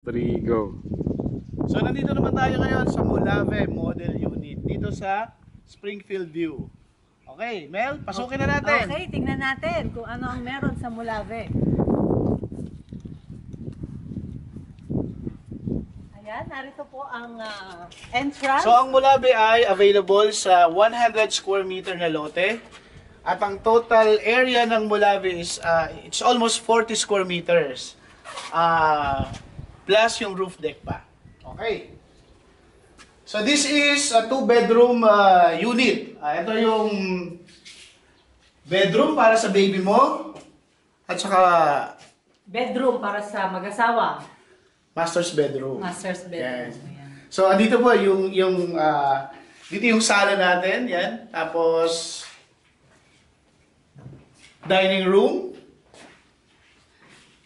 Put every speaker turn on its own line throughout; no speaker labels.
3, go.
So nandito naman tayo ngayon sa Mulave Model Unit dito sa Springfield View. Okay, Mel, pasukin na natin.
Okay, tingnan natin kung ano ang meron sa Mulave. Ayan, narito po ang entrance.
So ang Mulave ay available sa 100 square meter na lote. At ang total area ng Mulave is it's almost 40 square meters. Plus yung roof deck pa. Okay. So this is a 2-bedroom unit. Ito yung bedroom para sa baby mo. At saka
Bedroom para sa mag-asawa.
master's bedroom.
Master's bedroom.
Yan.
Ayan.
So andito po yung dito yung sala natin, yan. Tapos dining room.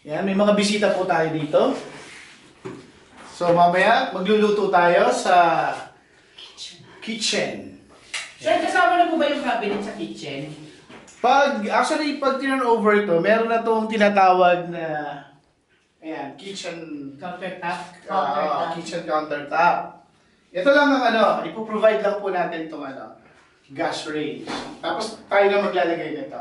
Yan, may mga bisita po tayo dito. So mamaya magluluto tayo sa kitchen.
Sir, kasama na po ba yung cabinet sa kitchen?
Pag turn over ito, meron na tong tinatawag na ayan, kitchen
Countertop.
kitchen countertop. Ito lang ang ipo-provide lang po natin itong gas range. Tapos tayo na maglalagay nito.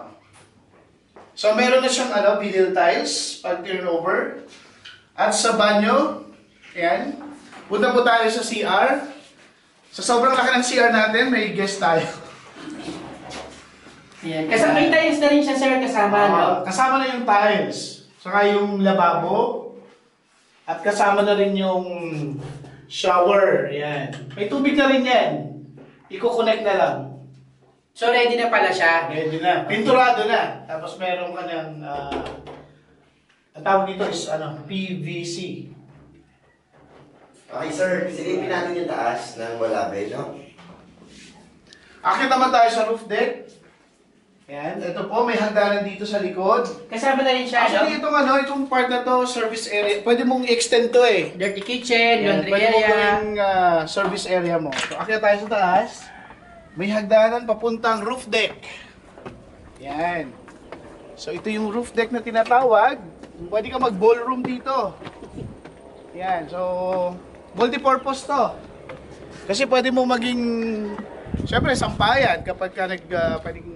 So meron na siyang vinyl tiles pag turn over. At sa banyo, ayan, punta po tayo sa CR. Sa sobrang laki ng CR natin, may guest tayo.
Yan. Kasama may tiles na rin siya, sir, kasama, no?
Kasama na yung tiles. Saka yung lababo. At kasama na rin yung shower. Ayan. May tubig na rin yan. Iko-connect na lang.
So, ready na pala siya.
Ready na. Pinturado na. Tapos meron ka ng ang tawag dito is PVC.
Okay sir, silipin natin yung taas ng Mulave, no?
Akit naman tayo sa roof deck. Ayan. Ito po, may hagdanan dito sa likod.
Kasama na rin siya,
Actually,
no?
itong part na to, service area. Pwede mong extend to eh.
Dirty kitchen,
Ayan,
laundry
pwede mo
area.
gawing service area mo. So, akit tayo sa taas. May hagdanan papuntang roof deck. Yan. So, ito yung roof deck na tinatawag. Pwede ka mag-ballroom dito. Yan. So, multi-purpose to. Kasi pwede mo maging, syempre, sampayan kapag ka pwedeng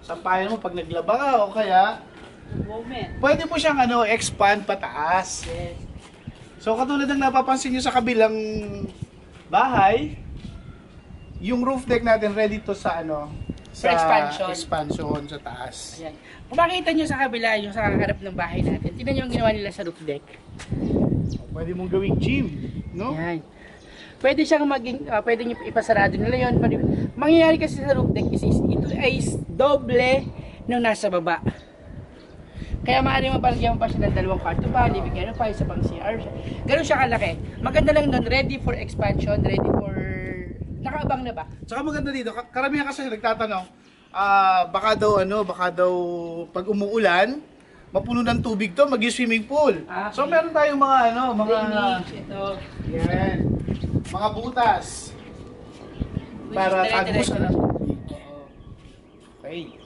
sampayan mo pag naglaba ka o kaya
Moment.
pwede mo siyang expand pataas.
Yes.
So katulad ng napapansin nyo sa kabilang bahay, yung roof deck natin ready to sa
For expansion.
expansion sa taas.
Ayan. Kung makita nyo sa kabila, yung sa harap ng bahay natin, tignan nyo ang ginawa nila sa roof deck.
Pwede mong gawing gym, no?
Ayan. Pwede siyang pwede nyo ipasarado nila yun. Mangyayari kasi sa roof deck is ito ay doble nung nasa baba. Kaya maaari mo palagyan mo pa siya ng 2 kwarto pa, living area pa, isa pang CR. Ganun siya kalaki. Maganda lang nun, ready for expansion, ready for... Nakaabang na ba?
Tsaka maganda dito, karamihan kasi nagtatanong, baka daw pag umuulan, mapuno ng tubig to, mag-swimming pool.
Ah,
So meron tayong mga
Drainage, ito.
yan, mga butas para
Dire-diretso
tagos
lang.
Okay.